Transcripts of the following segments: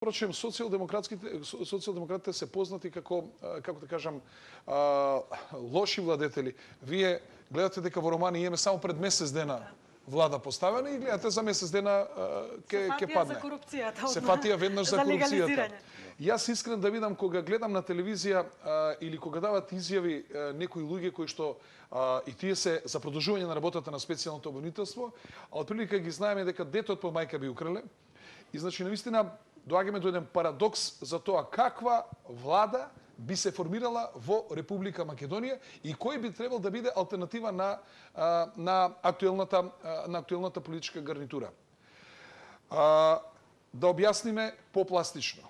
Впрочем, социјалдемократите се познати како да кажам, лоши владетели. Вие гледате дека во Романи имаме само пред месец дена влада поставена и гледате за месец дена ќе падне. За корупцијата. Се фатија веднаш за корупцијата. Јас искрен да видам кога гледам на телевизија или кога дават изјави некои луѓе кои што и тие се за продолжување на работата на специјалното обвинителство, а отприлика ги знаеме дека детот по мајка би украле. И значи навистина доаѓаме до еден парадокс за тоа каква влада би се формирала во Република Македонија и кој би требал да биде алтернатива на актуелната политичка гарнитура. Да објасниме попластично.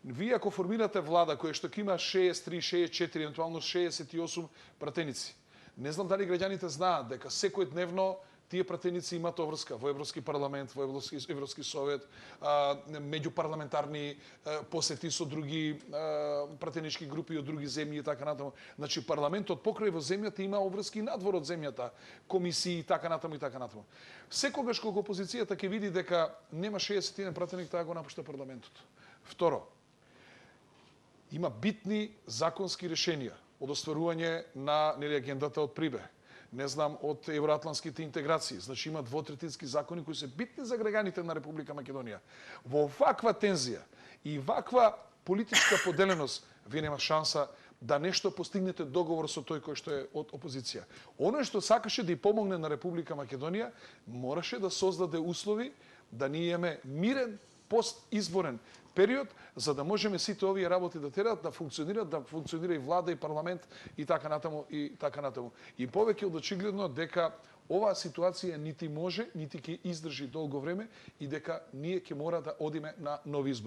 Вие ако формирате влада која што ќе има 63, 64, евентуално 68 пратеници, не знам дали граѓаните знаат дека секојдневно тие пратеници имаат обврска во Европски парламент, во Европски совет, меѓупарламентарни посети со други пратенички групи од други земји и така натаму. Значи парламентот покрај во земјата има обврски надвор од земјата, комисии и така натаму и така натаму. Секогаш кога опозицијата ќе види дека нема 61 пратеник, таа го напушта парламентот. Второ, има битни законски решенија од остварување на агендата од Прибе. Не знам, од евроатлантските интеграции. Значи има двотретински закони кои се битни за граѓаните на Република Македонија. Во ваква тензија и ваква политичка поделеност, вие нема шанса да нешто постигнете договор со тој кој што е од опозиција. Оно што сакаше да и помогне на Република Македонија, мораше да создаде услови да ние имаме мирен постизборен период, за да можеме сите овие работи да терат, да функционира и влада и парламент и така натаму и така натаму. И повеќе од очигледно дека оваа ситуација нити може, нити ќе издржи долго време и дека ние ќе мора да одиме на нови избори.